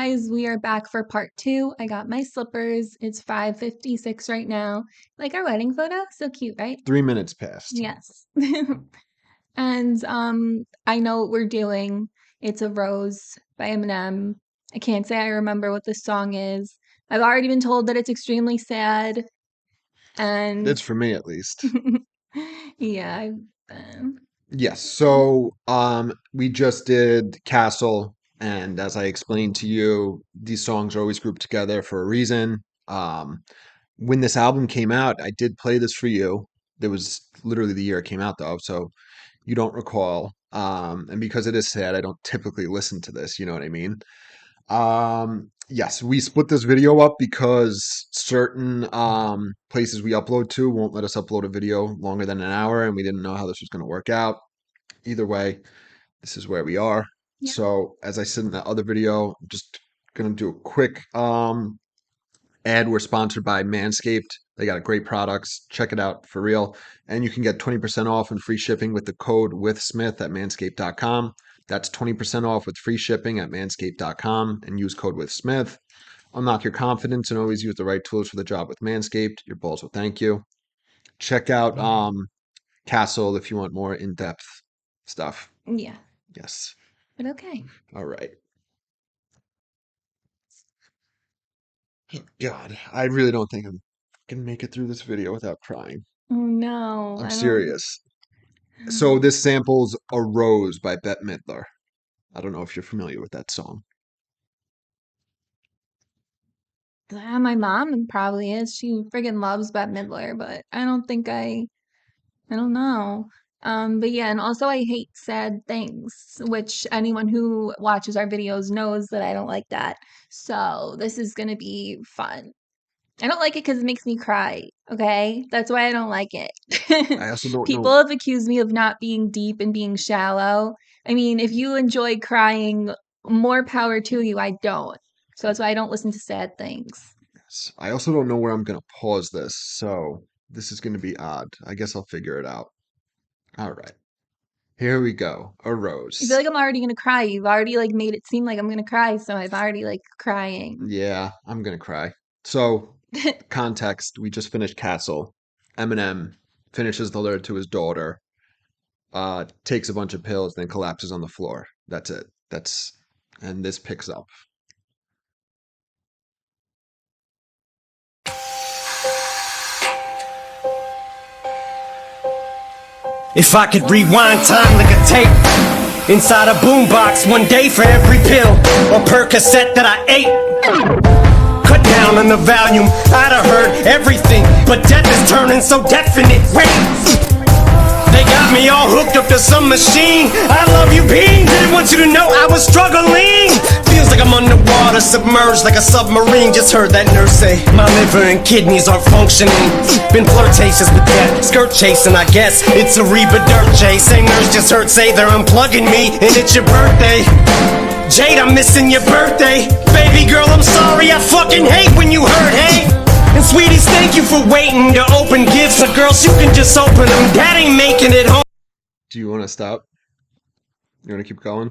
guys, we are back for part 2. I got my slippers. It's 5:56 right now. Like our wedding photo? So cute, right? 3 minutes passed. Yes. And I know what we're doing. It's Arose by Eminem. I can't say I remember what the song is. I've already been told that it's extremely sad. And It's for me, at least. yeah. Yes. So, we just did Castle, and as I explained to you, these songs are always grouped together for a reason. When this album came out, I did play this for you. It was literally the year it came out, though, so you don't recall. And because it is sad, I don't typically listen to this. You know what I mean? Yes, we split this video up because certain places we upload to won't let us upload a video longer than an hour, and we didn't know how this was going to work out. Either way, this is where we are. Yeah. So, as I said in that other video, I'm just gonna do a quick ad. We're sponsored by Manscaped. They got great products. Check it out for real. And you can get 20% off and free shipping with the code WithSmith at manscaped.com. That's 20% off with free shipping at manscaped.com and use code WithSmith. Unlock your confidence and always use the right tools for the job with Manscaped. Your balls will thank you. Check out Castle if you want more in-depth stuff. Yeah. Yes. But okay. All right. Oh, God, I really don't think I'm gonna make it through this video without crying. Oh no. I'm serious. So this samples Arose by Bette Midler. I don't know if you're familiar with that song. My mom probably is. She friggin' loves Bette Midler, but I don't think I don't know. But yeah, and also I hate sad things, which anyone who watches our videos knows that I don't like that. So this is gonna be fun. I don't like it because it makes me cry, okay? That's why I don't like it. I also don't People know. have accused me of not being deep and being shallow. I mean, if you enjoy crying, more power to you. I don't. So that's why I don't listen to sad things. Yes. I also don't know where I'm gonna pause this, so this is gonna be odd. I guess I'll figure it out. All right. Here we go. I feel Arose. like I'm already gonna cry. You've already like made it seem like I'm gonna cry, so I'm already like crying. Yeah, I'm gonna cry. So, context, we just finished Castle. Eminem finishes the letter to his daughter, takes a bunch of pills, then collapses on the floor. That's it. And this picks up. If I could rewind time like a tape inside a boombox, one day for every pill or Percocet that I ate. Cut down on the volume, I'd have heard everything, but death is turning so definite. Wait, they got me all hooked up to some machine. I love you, Bean. Didn't want you to know I was struggling. Feels like I'm underwater, submerged like a submarine. Just heard that nurse say my liver and kidneys aren't functioning. Been flirtatious with that, skirt chasing, I guess. It's a Reba Dirt chase. Same nurse just heard say they're unplugging me, and it's your birthday. Jade, I'm missing your birthday. Baby girl, I'm sorry, I fucking hate when you hurt, hey. And sweeties, thank you for waiting to open gifts. So girls, you can just open them. Dad ain't making it home. Do you want to stop? You want to keep going?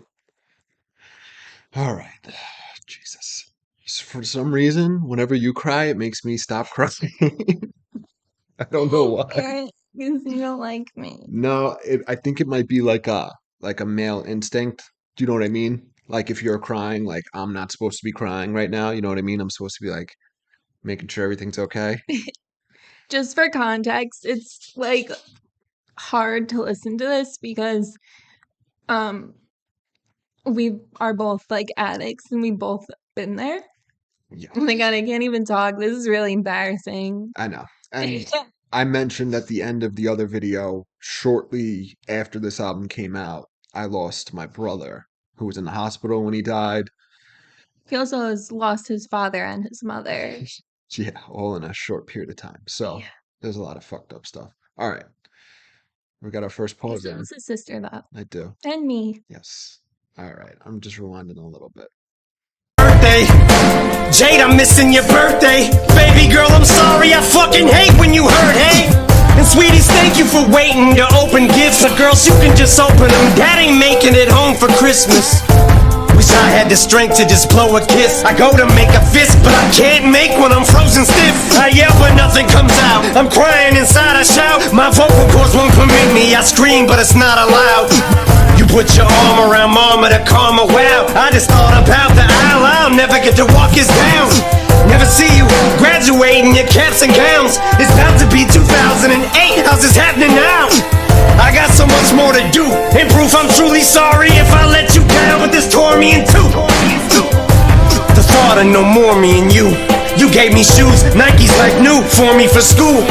All right. Jesus. For some reason, whenever you cry, it makes me stop crying. I don't know why. Because you don't like me. No, I think it might be like a male instinct. Do you know what I mean? Like if you're crying, like I'm not supposed to be crying right now. You know what I mean? I'm supposed to be like making sure everything's okay. Just for context, it's like hard to listen to this because we are both like addicts and we've both been there. Yeah. Oh my God, I can't even talk. This is really embarrassing. I know. And I mentioned at the end of the other video, shortly after this album came out, I lost my brother who was in the hospital when he died. He also has lost his father and his mother. Yeah, all in a short period of time. So there's a lot of fucked up stuff. All right. We got our first pause in. It's his sister, though. I do. And me. Yes. All right. I'm just rewinding a little bit. Birthday. Jade, I'm missing your birthday. Baby girl, I'm sorry, I fucking hate when you hurt, hey. And sweeties, thank you for waiting to open gifts. So girls, you can just open them. Dad ain't making it home for Christmas. We wish I had the strength to just blow a kiss. I go to make a fist, but I can't make when I'm frozen stiff. I yell but nothing comes out. I'm crying inside, I shout. My vocal cords won't permit me. I scream but it's not allowed. You put your arm around mama to calm her. Wow, I just thought about the aisle. I'll never get to walk us down. Never see you graduating your caps and gowns. It's about to be 2008. How's this happening now? I got so much more to do. In proof I'm truly sorry if I let you down, but this tore me in two. The thought of no more me and you. You gave me shoes, Nikes like new for me for school.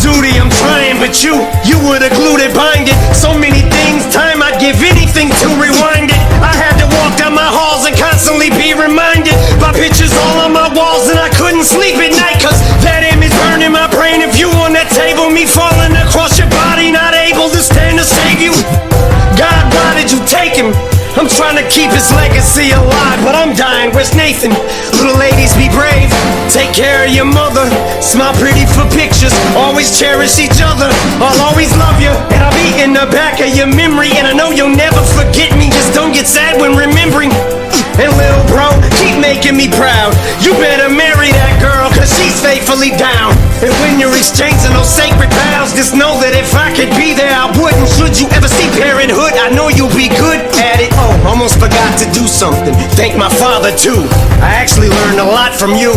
Duty, I'm trying, but you were the glue that bind it. So many things, time I'd give anything to rewind it. I had to walk down my halls and constantly be reminded by pictures all on my walls, and I couldn't sleep at night, cause that image burned in my brain of you on that table, me falling across your body, not able to stand to save you. God, why did you take him? I'm trying to keep his legacy alive, but I'm dying. Where's Nathan? Little ladies, be brave. Take care of your mother. Smile pretty for pictures. Always cherish each other. I'll always love you, and I'll be in the back of your memory. And I know you'll never forget me. Just don't get sad when remembering. And little bro, keep making me proud. You better marry that girl, cause she's faithfully down. And when you're exchanging those sacred vows, just know that if I could be there, I would. And should you ever see parenthood, I know you'll be good at it. Oh, almost forgot to do something. Thank my father too. I actually learned a lot from you.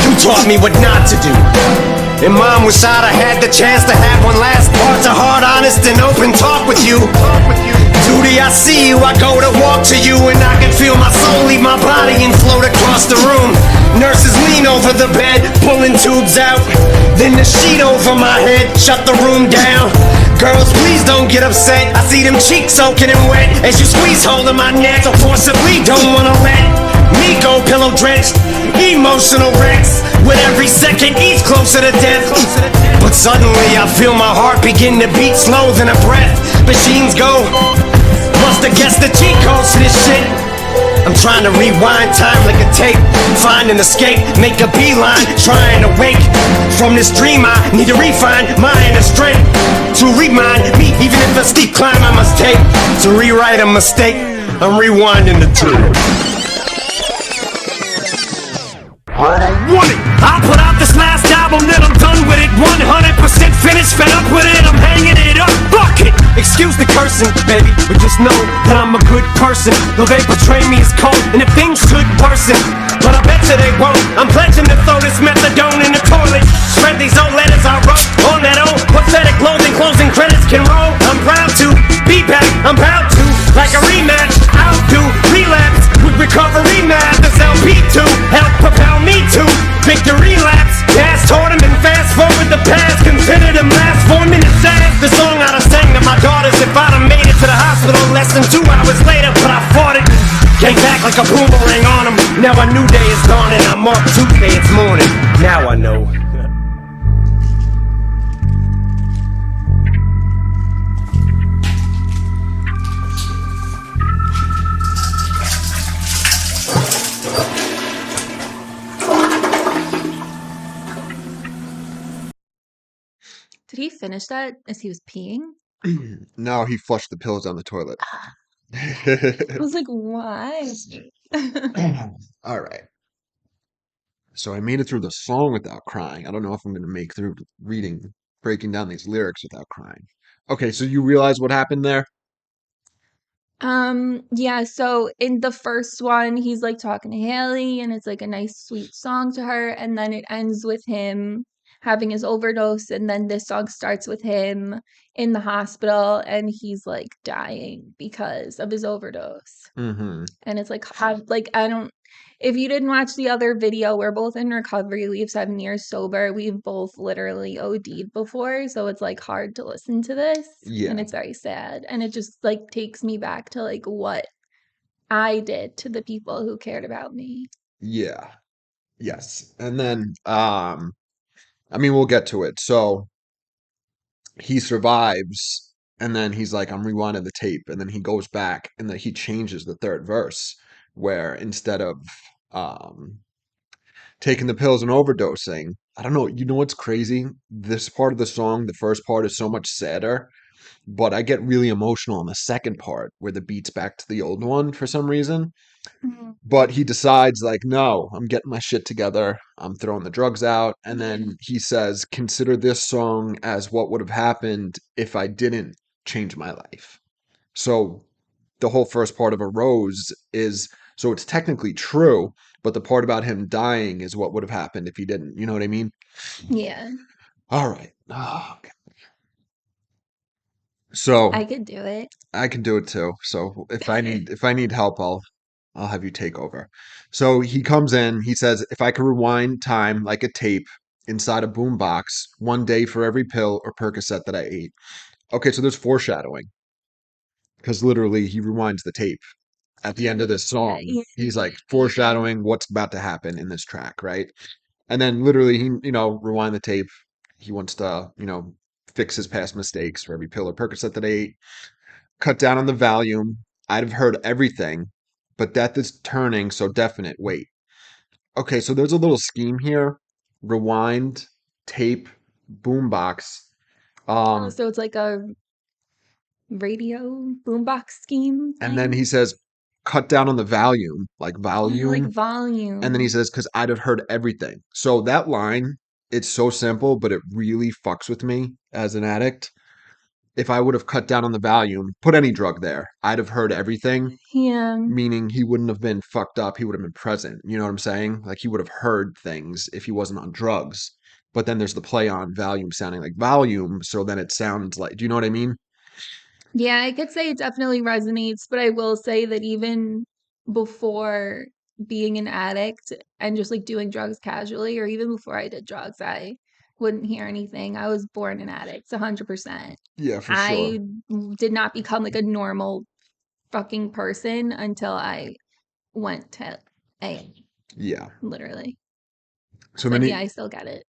You taught me what not to do. And mom, wish I'd have had the chance to have one last heart-to-heart, honest and open talk with you. Duty, I see you, I go to walk to you, and I can feel my soul leave my body and float across the room. Nurses lean over the bed, pulling tubes out. Then the sheet over my head, shut the room down. Girls, please don't get upset. I see them cheeks soaking and wet as you squeeze hold of my neck. So forcibly don't wanna let me go pillow drenched. Emotional wrecks with every second each closer to death. But suddenly I feel my heart begin to beat slow than a breath. Machines go. Must've guessed the cheat codes to this shit. I'm trying to rewind time like a tape. Find an escape, make a beeline. Trying to wake from this dream. I need to refine my inner strength to remind me, even if a steep climb I must take to rewrite a mistake. I'm rewinding the tape. Warning, I put out this last album, then I'm done with it. 100% finished, fed up with it, I'm hanging it up. Fuck it! Excuse the cursing, baby, but just know that I'm a good person. Though they portray me as cold, and if things should worsen, but I bet you they won't. I'm pledging to throw this methadone in the toilet. Shred these old letters I wrote on that old pathetic loathing. Closing credits can roll. I'm proud to be back, I'm proud to. Like a rematch, I'll do relapse with recovery math. This LP2 help propel me to victory laps. Gas toward him and fast forward the past. Consider them last 4 minutes fast. The song I'd have sang to my daughters if I'd have made it to the hospital less than 2 hours later. But I fought it, came back like a boomerang on them. Now a new day is dawning. I'm off Tuesday, it's morning. Now I know. Did he finish that as he was peeing? No, he flushed the pills down the toilet. I was like, why? All right. So I made it through the song without crying. I don't know if I'm going to make through breaking down these lyrics without crying. Okay, so you realize what happened there? Yeah, so in the first one, he's like talking to Haley, and it's like a nice, sweet song to her, and then it ends with him having his overdose, and then this song starts with him in the hospital, and he's like dying because of his overdose. Mm-hmm. And it's like, I don't, if you didn't watch the other video, we're both in recovery. We have 7 years sober. We've both literally OD'd before. So it's like hard to listen to this. And Yeah, it's very sad. And it just like takes me back to like what I did to the people who cared about me. yeah, yes. And then, I mean, we'll get to it. So he survives, and then he's like, I'm rewinding the tape, and then he goes back, and then he changes the third verse, where instead of um taking the pills and overdosing, I don't know, you know what's crazy? This part of the song, the first part is so much sadder. but I get really emotional in the second part where the beat's back to the old one for some reason. Mhm. But he decides, like, no, I'm getting my shit together. I'm throwing the drugs out. And then he says, consider this song as what would have happened if I didn't change my life. So the whole first part of Arose is, so it's technically true, but the part about him dying is what would have happened if he didn't. You know what I mean? Yeah, All right. Oh, okay. So I could do it. I can do it too. So if I need help, I'll have you take over. So he comes in, he says, if I could rewind time like a tape inside a boombox, one day for every pill or Percocet that I ate. Okay, so there's foreshadowing because literally he rewinds the tape at the end of this song. Yeah, He's like foreshadowing what's about to happen in this track, right? And then literally he, rewind the tape. He wants to, fix his past mistakes for every pill or Percocet that I ate, cut down on the volume. I'd have heard everything, but death is turning so definite. Wait. Okay, so there's a little scheme here. Rewind, tape, boombox. Oh, Um, so it's like a radio boombox scheme and then thing? he says, cut down on the volume, like Oh, like volume. And then he volume. says, because I'd have heard everything. So that line, it's so simple, but it really fucks with me as an addict. If I would have cut down on the volume, put any drug there, I'd have heard everything, Yeah. meaning he wouldn't have been fucked up. He would have been present. You know what I'm saying? Like he would have heard things if he wasn't on drugs. But then there's the play on volume sounding like volume. So then it sounds like, do you know what I mean? Yeah, I could say it definitely resonates, but I will say that even before being an addict and just like doing drugs casually, or even before I did drugs, I wouldn't hear anything. I was born an addict, 100%. Yeah, for sure. I did not become like a normal fucking person until I went to A, Yeah. literally. So then But he yeah, I still get it.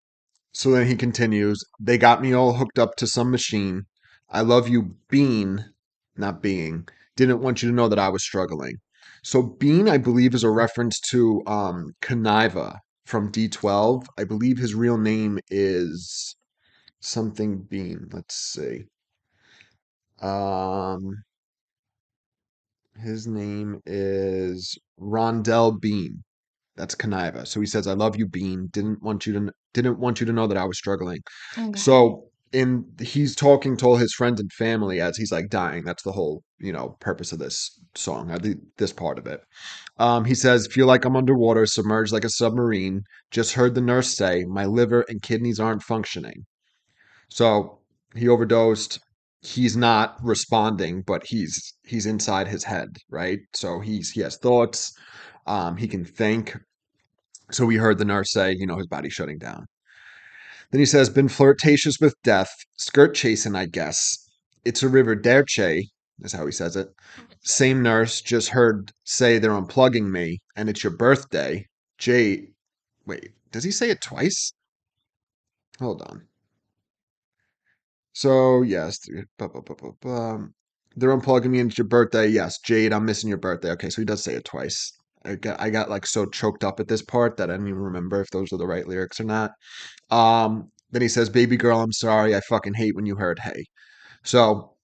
so then he continues, they got me all hooked up to some machine. I love you, Bean, not being. Didn't want you to know that I was struggling. So Bean, I believe, is a reference to Kaniva from D12. I believe his real name is something Bean. Let's see. Um, his name is Rondell Bean. That's Kaniva. So he says, "I love you, Bean. Didn't want you to know that I was struggling." Okay. So in he's talking to all his friends and family as he's like dying. That's the whole purpose of this song. This part of it. He says, "Feel like I'm underwater, submerged like a submarine. Just heard the nurse say my liver and kidneys aren't functioning." So he overdosed. He's not responding, but he's inside his head, right? So he has thoughts. He can think. So we heard the nurse say, his body's shutting down. Then he says, been flirtatious with death, skirt chasing, I guess. It's a river derche, is how he says it. Same nurse just heard say they're unplugging me, and it's your birthday. Jay, wait, does he say it twice? Hold on. So, yes, they're unplugging me, and it's your birthday. Yes, Jade, I'm missing your birthday. Okay, so he does say it twice. I got like so choked up at this part that I didn't even remember if those were the right lyrics or not. Then he says, "Baby girl, I'm sorry. I fucking hate when you heard hey." So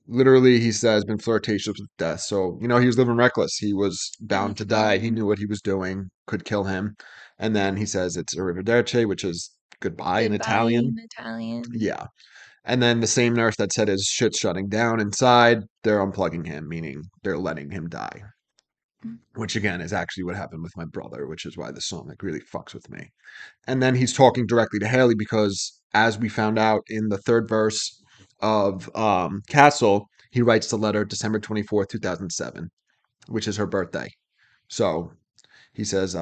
literally, he says, "Been flirtatious with death." So he was living reckless. He was bound to die. He knew what he was doing could kill him. And then he says, "It's arrivederci," which is goodbye in Goodbye Italian. in Italian. Yeah. And then the same nurse that said his shit's shutting down inside, they're unplugging him, meaning they're letting him die. Which again is actually what happened with my brother, which is why the song like really fucks with me. And then he's talking directly to Haley because, as we found out in the third verse of Castle, he writes the letter December 24th, 2007, which is her birthday. So he says,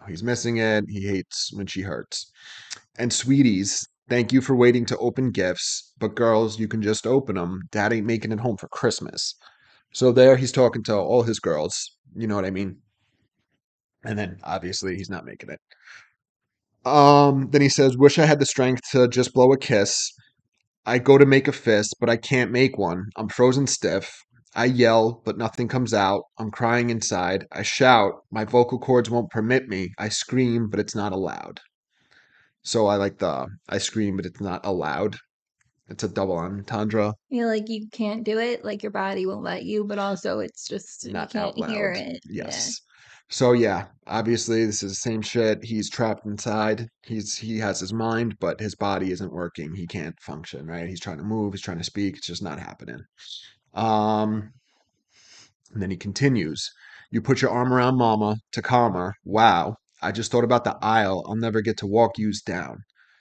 he's missing it. He hates when she hurts. And sweeties, thank you for waiting to open gifts. But girls, you can just open them. Dad ain't making it home for Christmas. So there he's talking to all his girls. You know what I mean? And then obviously he's not making it. Then he says, wish I had the strength to just blow a kiss. I go to make a fist, but I can't make one. I'm frozen stiff. I yell, but nothing comes out. I'm crying inside. I shout. My vocal cords won't permit me. I scream, but it's not allowed. So I like the I scream, but it's not allowed. It's a double entendre, Yeah, like you can't do it, like your body won't let you, but also it's just you not can't out hear loud. it. Yeah. Yes. So yeah, obviously this is the same shit. He's trapped inside. He has his mind, but his body isn't working. He can't function, right? He's trying to move, he's trying to speak, it's just not happening. Um, and then he continues, you put your arm around mama to calm her. Wow. I just thought about the aisle. I'll never get to walk yous down.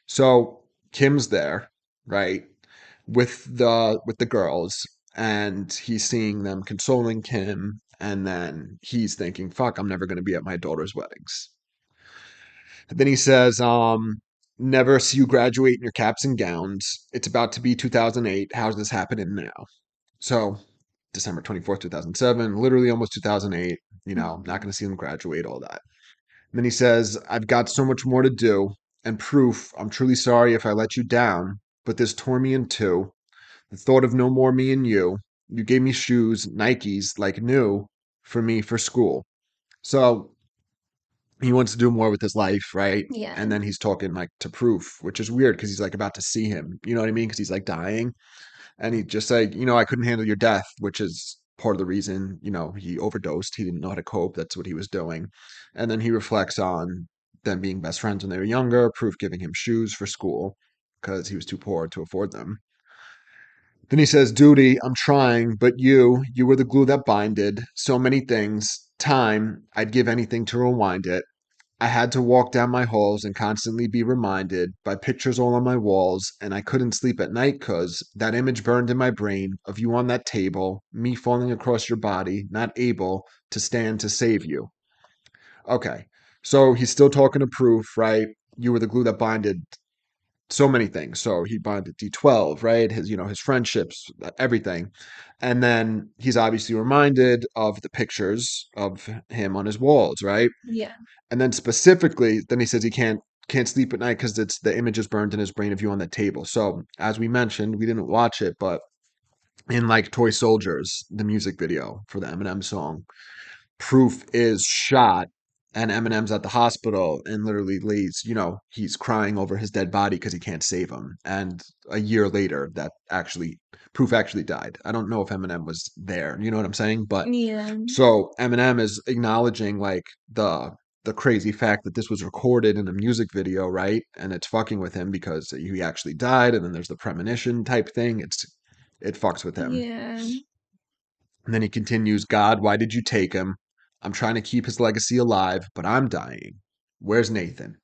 So Kim's there, right? With the girls, and he's seeing them consoling Kim, and then he's thinking, fuck, I'm never gonna be at my daughter's weddings. And then he says, never see you graduate in your caps and gowns. It's about to be 2008. How's this happening now? So December 24th, 2007, literally almost 2008, not going to see them graduate, all that. And then he says, I've got so much more to do and proof. I'm truly sorry if I let you down, but this tore me in two. The thought of no more me and you. You gave me shoes, Nikes, like new, for me for school. So he wants to do more with his life, right? Yeah. And then he's talking like to proof, which is weird because he's like about to see him. You know what I mean? Because he's like dying. And he just like, I couldn't handle your death, which is part of the reason, he overdosed. He didn't know how to cope. That's what he was doing. And then he reflects on them being best friends when they were younger, proof giving him shoes for school because he was too poor to afford them. Then he says, duty, I'm trying, but you were the glue that binded so many things. Time, I'd give anything to rewind it. I had to walk down my halls and constantly be reminded by pictures all on my walls, and I couldn't sleep at night 'cause that image burned in my brain of you on that table, me falling across your body, not able to stand to save you. Okay. So he's still talking to proof, right? You were the glue that binded so many things. So he bonded D12, right? His friendships, everything. And then he's obviously reminded of the pictures of him on his walls, right? Yeah. And then specifically, then he says he can't sleep at night because it's the image is burned in his brain of you on the table. So as we mentioned, we didn't watch it, but in like Toy Soldiers, the music video for the Eminem song, Proof is shot and Eminem's at the hospital and literally lays, he's crying over his dead body because he can't save him. And a year later, Proof actually died. I don't know if Eminem was there. You know what I'm saying? But Yeah. so Eminem is acknowledging like the crazy fact that this was recorded in a music video, right? And it's fucking with him because he actually died, and then there's the premonition type thing. It fucks with him. Yeah. And then he continues, God, why did you take him? I'm trying to keep his legacy alive, but I'm dying. Where's Nathan?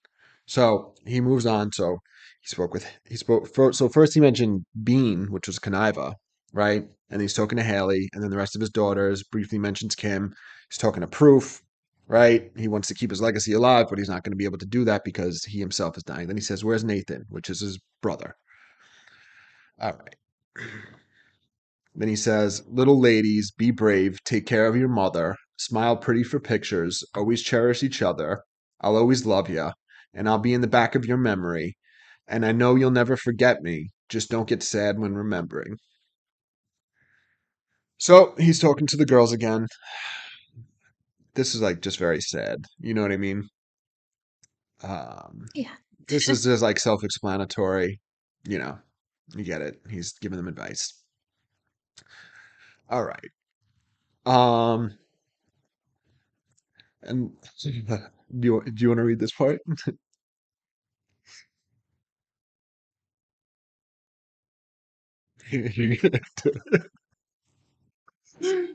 So he moves on. So he spoke first. So first he mentioned Bean, which was Kaniva, right? And he's talking to Haley, and then the rest of his daughters. Briefly mentions Kim. He's talking to Proof, right? He wants to keep his legacy alive, but he's not going to be able to do that because he himself is dying. Then he says, "Where's Nathan?" Which is his brother. All right. Then he says, little ladies, be brave, take care of your mother, smile pretty for pictures, always cherish each other. I'll always love you, and I'll be in the back of your memory. And I know you'll never forget me. Just don't get sad when remembering. So he's talking to the girls again. This is like just very sad. You know what I mean? Um, Yeah. this is just like self explanatory. You know, you get it. He's giving them advice. All right. Um, and do you want to read this part?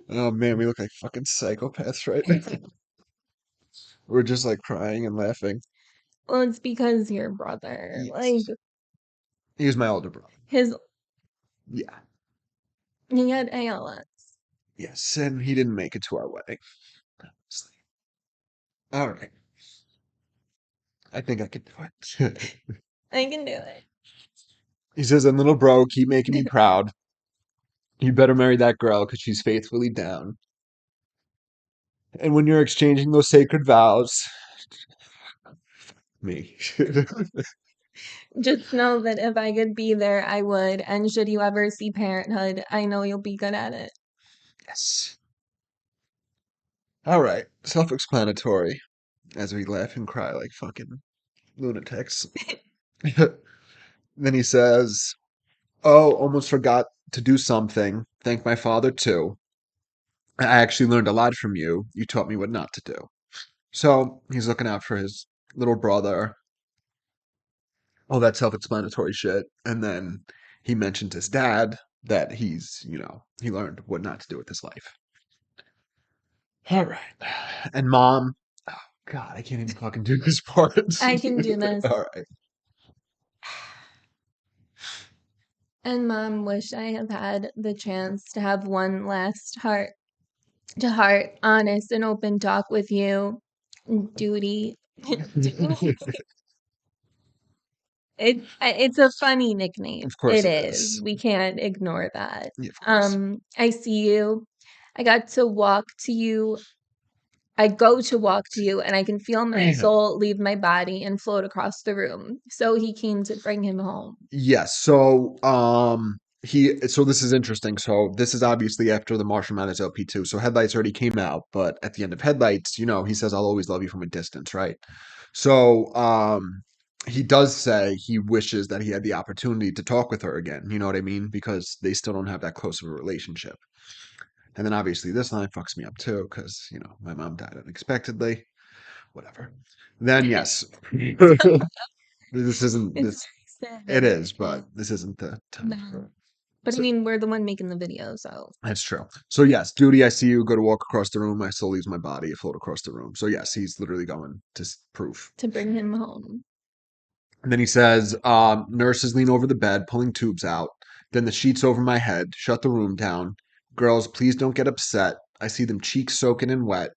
Oh man, we look like fucking psychopaths right now. We're just like crying and laughing. Well, it's because your brother, like Yes. He was my older brother. his Yeah. he had ALS. Yes, and he didn't make it to our wedding. Obviously. All right. I think I can do it. I can do it. He says, and little bro, keep making me proud. You better marry that girl because she's faithfully down. And when you're exchanging those sacred vows, me. Just know that if I could be there, I would. And should you ever see Parenthood, I know you'll be good at it. Yes. All right. Self explanatory as we laugh and cry like fucking lunatics. Then he says, Oh, almost forgot to do something. Thank my father too. I actually learned a lot from you. You taught me what not to do. So he's looking out for his little brother, all that self-explanatory shit. And then he mentioned his dad that he learned what not to do with his life. All right. And mom, oh God, I can't even fucking do this part. I can do this. All right. And mom, wish I have had the chance to have one last heart to heart, honest and open talk with you. Duty. It's a funny nickname. Of course It it is. is. We can't ignore that. Yeah, of course. I see you. I got to walk to you. I go to walk to you, and I can feel my soul leave my body and float across the room. So he came to bring him home. Yes. So this is interesting. So this is obviously after the Marshall Mathers LP2. So Headlights already came out, but at the end of Headlights, he says, I'll always love you from a distance, right? So he does say he wishes that he had the opportunity to talk with her again. You know what I mean? Because they still don't have that close of a relationship. And then obviously this line fucks me up too, because my mom died unexpectedly. Whatever. Then yes. This isn't It's this very it sad. is, but this isn't the time for No. it. But I So mean, we're the one making the video, so that's true. So yes, duty, I see you go to walk across the room. My soul leaves my body, it float across the room. So yes, he's literally going to proof. to bring him home. And then he says, nurses lean over the bed, pulling tubes out. Then the sheets over my head, shut the room down. Girls, please don't get upset. I see them cheeks soaking in wet.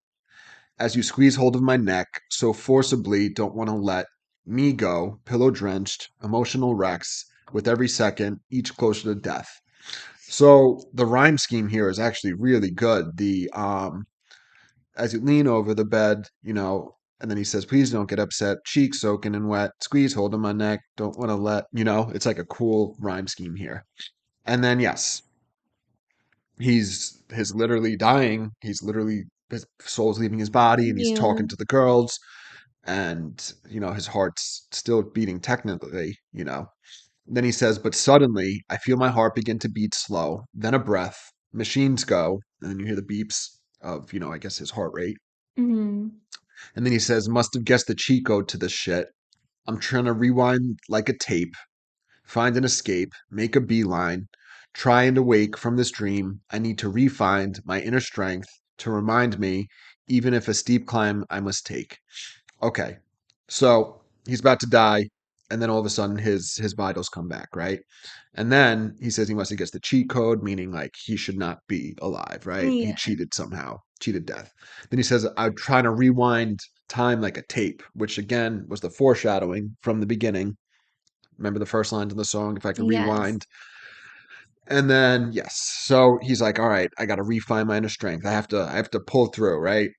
As you squeeze hold of my neck, so forcibly, don't want to let me go, pillow drenched, emotional wrecks, with every second, each closer to death. So the rhyme scheme here is actually really good. The as you lean over the bed, and then he says, "Please don't get upset. Cheeks soaking and wet. Squeeze hold of my neck. Don't want to let It's like a cool rhyme scheme here. And then yes, he's literally dying. He's literally his soul's leaving his body, and he's Yeah. talking to the girls, and his heart's still beating technically. Then he says, but suddenly I feel my heart begin to beat slow, then a breath, machines go, and then you hear the beeps of, I guess his heart rate. Hmm. And then he says, must have guessed the cheat code to this shit. I'm trying to rewind like a tape, find an escape, make a beeline, trying to wake from this dream. I need to re-find my inner strength to remind me, even if a steep climb I must take. Okay. So he's about to die, and then all of a sudden his vitals come back, right? And then he says he must have guessed the cheat code, meaning like he should not be alive, right? He Yeah. cheated somehow, cheated death. Then he says, I'm trying to rewind time like a tape, which again was the foreshadowing from the beginning. Remember the first lines of the song, if I could Yes. rewind. And then yes, so he's like, all right, I gotta refine my inner strength. I have to pull through, right?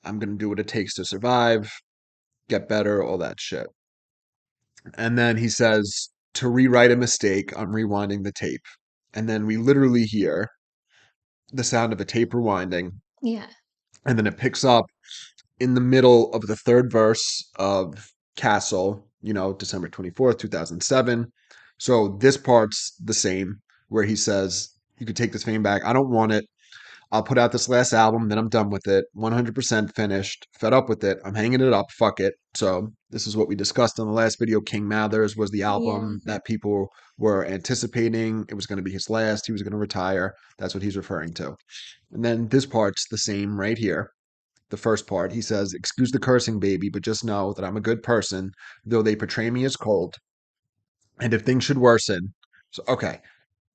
I'm gonna do what it takes to survive, get better, all that shit. And then he says, to rewrite a mistake, I'm rewinding the tape. And then we literally hear the sound of a tape rewinding. Yeah. And then it picks up in the middle of the third verse of Castle, December 24th, 2007. So this part's the same, where he says, you could take this fame back. I don't want it. I'll put out this last album, then I'm done with it. 100% finished. Fed up with it. I'm hanging it up. Fuck it. So this is what we discussed in the last video. King Mathers was the Yeah. album that people were anticipating. It was going to be his last. He was going to retire. That's what he's referring to. And then this part's the same right here. The first part, he says, excuse the cursing, baby, but just know that I'm a good person, though they portray me as cold. And if things should worsen, so okay.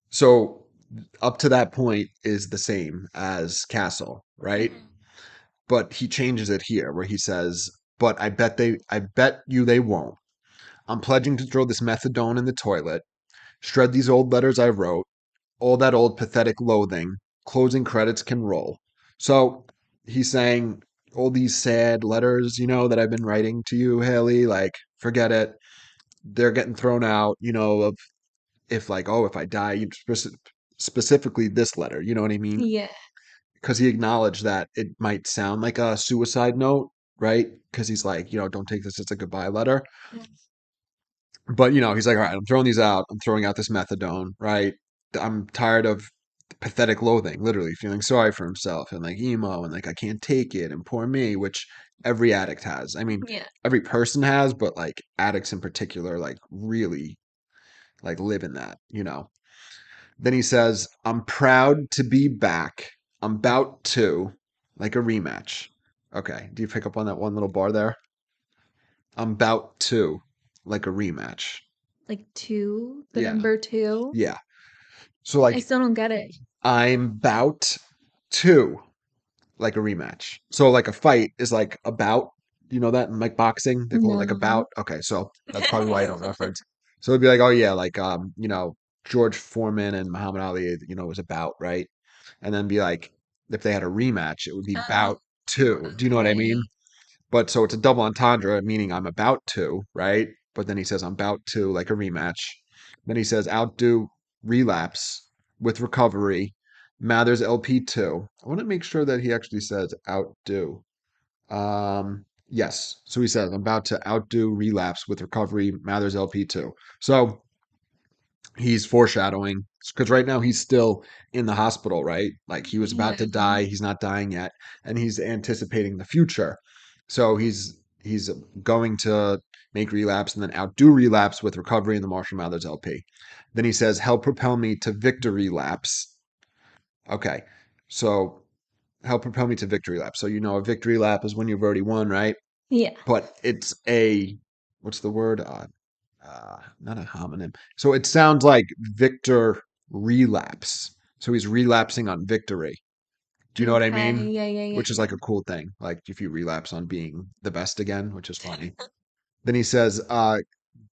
So up to that point is the same as Castle, right? But he changes it here where he says, "But I bet you they won't. I'm pledging to throw this methadone in the toilet, shred these old letters I wrote, all that old pathetic loathing. Closing credits can roll." So he's saying all these sad letters, that I've been writing to you, Haley, like forget it. They're getting thrown out, of if like, oh, if I die, specifically this letter, you know what I mean? Yeah. Because he acknowledged that it might sound like a suicide note, right? Because he's like, don't take this as a goodbye letter. But you know, he's like, all right, I'm throwing these out. I'm throwing out this methadone, right? I'm tired of pathetic loathing, literally feeling sorry for himself and like emo and like I can't take it and poor me, which every addict has. I mean, Yeah. every person has, but like addicts in particular, like really like live in that, you know. Then he says, I'm proud to be back. I'm about to, like a rematch. Okay. Do you pick up on that one little bar there? I'm about to, like a rematch. Like two, the Yeah. number two. Yeah. So I like still don't get it. I'm about to, like a rematch. So like a fight is like about, you know that in like boxing they call it like No. about. Okay, so that's probably why I don't reference. So it'd be like, oh yeah, like you know, George Foreman and Muhammad Ali, you know, was about, right? And then be like, if they had a rematch, it would be Oh, bout two. Do you know what I mean? okay. But so it's a double entendre, meaning I'm about to, right? But then he says I'm about to, like a rematch. Then he says outdo relapse with recovery. Mathers LP2. I want to make sure that he actually says outdo. Yes. So he says I'm about to outdo relapse with recovery. Mathers LP2. So he's foreshadowing because right now he's still in the hospital, right? Like he was about Yeah. to die, he's not dying yet, and he's anticipating the future. So he's going to make relapse and then outdo relapse with recovery in the Marshall Mathers LP. Then he says, "Help propel me to victory laps." Okay, so help propel me to victory lap. So you know a victory lap is when you've already won, right? Yeah. But it's a what's the word? Not a homonym. So it sounds like Victor relapse. So he's relapsing on victory. Do you know what I Okay. mean? Yeah, yeah, yeah, Which is like yeah. a cool thing. Like if you relapse on being the best again, which is funny. Then he says,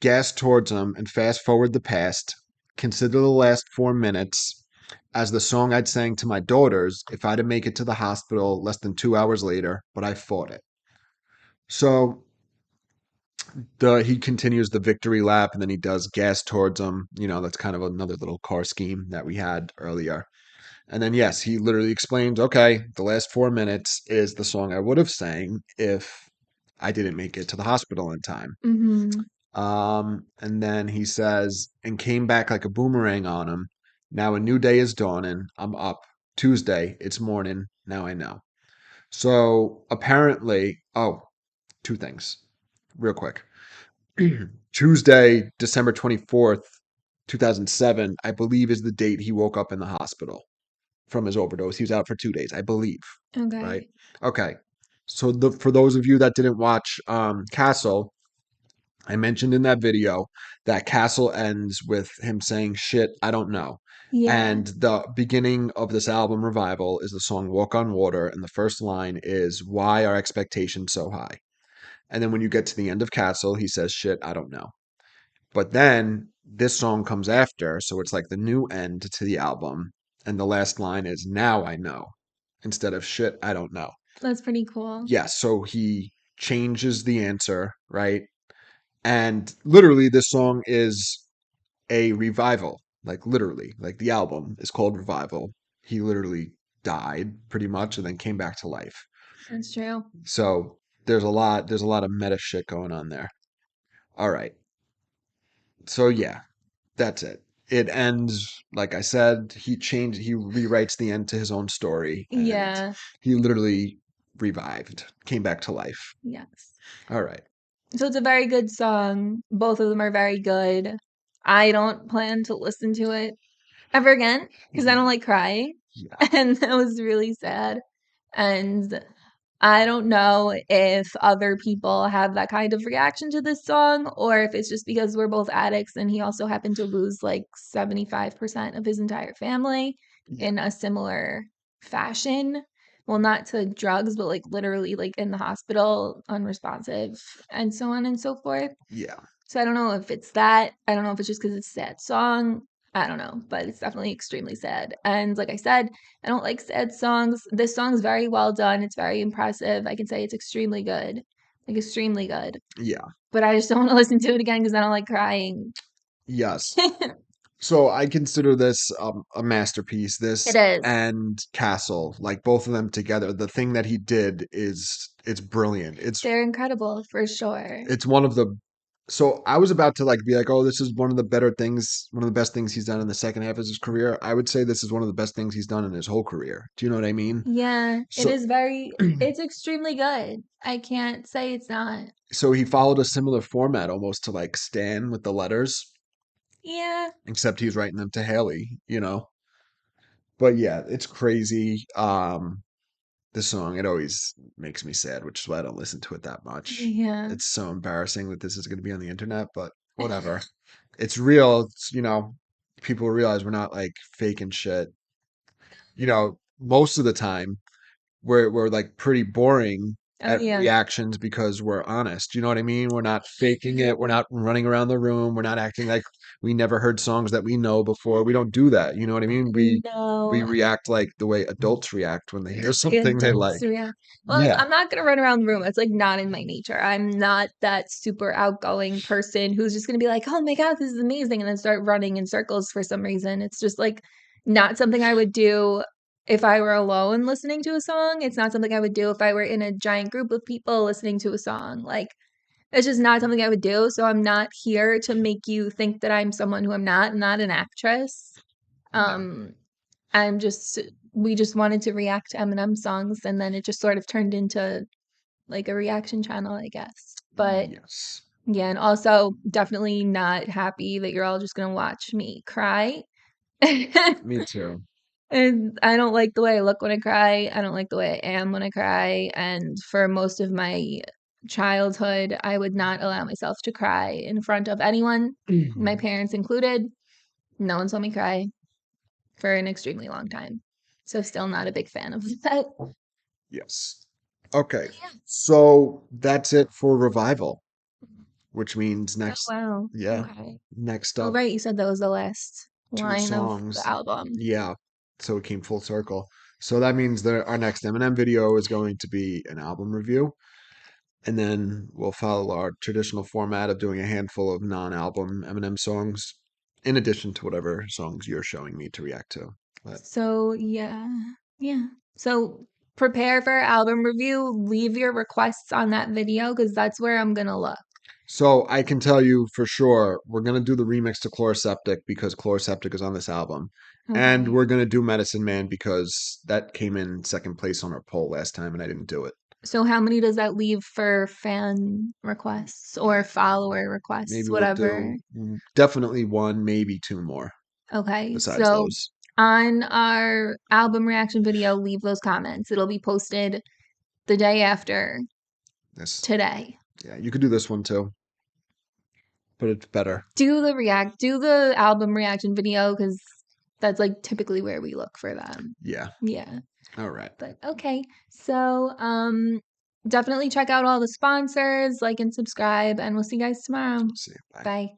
gas towards him and fast forward the past. Consider the last 4 minutes as the song I'd sang to my daughters if I'd have make it to the hospital less than 2 hours later, but I fought it. So he continues the victory lap and then he does gas towards him. You know, that's kind of another little car scheme that we had earlier. And then yes, he literally explains, okay, the last 4 minutes is the song I would have sang if I didn't make it to the hospital in time. Mm-hmm. And then he says, and came back like a boomerang on him. Now a new day is dawning. I'm up. Tuesday, it's morning. Now I know. So apparently, oh, two things real quick. Tuesday, December 24th, 2007, I believe is the date he woke up in the hospital from his overdose. He was out for 2 days, I believe. Right? Okay. Okay. So for those of you that didn't watch Castle, I mentioned in that video that Castle ends with him saying shit, I don't know. Yeah. And the beginning of this album revival is the song Walk on Water, and the first line is why are expectations so high? And then when you get to the end of Castle, he says shit, I don't know. But then this song comes after, so it's like the new end to the album. And the last line is now I know instead of shit, I don't know. That's pretty cool. Yes, so he changes the answer, right? And literally, this song is a revival. Like, literally, like the album is called Revival. He literally died pretty much and then came back to life. That's true. So there's a lot of meta shit going on there. All right. So yeah, that's it. It ends, like I said, he rewrites the end to his own story, and Yeah. he literally revived, came back to life. Yes. All right. So it's a very good song. Both of them are very good. I don't plan to listen to it ever again because I don't like crying. Yeah. And that was really sad. And I don't know if other people have that kind of reaction to this song or if it's just because we're both addicts and he also happened to lose like 75% of his entire family Yeah. in a similar fashion. Well, not to drugs, but like literally like in the hospital, unresponsive, and so on and so forth. Yeah. So I don't know if it's that. I don't know if it's just because it's a sad song. I don't know, but it's definitely extremely sad. And like I said, I don't like sad songs. This song's very well done. It's very impressive. I can say it's extremely good. Like extremely good. Yeah. But I just don't want to listen to it again because I don't like crying. Yes. So I consider this a masterpiece. It This is. and Castle, like both of them together, the thing that he did is it's brilliant. They're incredible for sure. It's one of the So I was about to like be like, oh, this is one of the better things, one of the best things he's done in the second half of his career. I would say this is one of the best things he's done in his whole career. Do you know what I mean? Yeah, it So is it's extremely good. I can't say it's not. so he followed a similar format almost to like Stan with the letters, Yeah. except he's writing them to Haley, you know. But yeah, it's crazy. The song, it always makes me sad, which is why I don't listen to it that much. Yeah. It's so embarrassing that this is going to be on the internet, but whatever. It's real. It's, people realize we're not like faking shit. Most of the time we're like pretty boring Oh at yeah. reactions because we're honest. You know what I mean? We're not faking it. We're not running around the room. We're not acting like we never heard songs that we know before. We don't do that. You know what I mean? We No. react like the way adults react when they hear The something they adults like. react. Well, Yeah. I'm not gonna run around the room. It's like not in my nature. I'm not that super outgoing person who's just gonna be like, "Oh my God, this is amazing," and then start running in circles for some reason. It's just like not something I would do if I were alone listening to a song. It's not something I would do if I were in a giant group of people listening to a song. Like it's just not something I would do. So I'm not here to make you think that I'm someone who I'm not. I'm not an actress. Yeah. Um, I'm just we just wanted to react to Eminem songs, and then it just sort of turned into like a reaction channel, I guess. But Yes. yeah, and also definitely not happy that you're all just gonna watch me cry. Me too. And I don't like the way I look when I cry. I don't like the way I am when I cry. And for most of my childhood, I would not allow myself to cry in front of anyone, my parents included. No one saw me cry for an extremely long time. So still not a big fan of that. Yes. Okay. So that's it for revival, which means Oh next, wow. yeah, Okay. next Oh up, right, you said that was the last two line of the songs. album. Yeah. So it came full circle. So that means that our next Eminem video is going to be an album review. And then we'll follow our traditional format of doing a handful of non-album Eminem songs, in addition to whatever songs you're showing me to react to. But So yeah. Yeah. So prepare for our album review. Leave your requests on that video because that's where I'm gonna look. so I can tell you for sure, we're gonna do the remix to Chloroseptic because Chloroseptic is on this album. And Okay. we're gonna do Medicine Man because that came in second place on our poll last time and I didn't do it. So how many does that leave for fan requests or follower requests, Maybe we'll whatever? do definitely one, maybe two more Okay. besides So those. on our album reaction video, leave those comments. It'll be posted the day after This, today. yeah, you could do this one too, but it's better. Do the album reaction video because that's like typically where we look for them. Yeah. Yeah. All right. But okay. So definitely check out all the sponsors, like and subscribe, and we'll see you guys tomorrow. See you. Bye. Bye.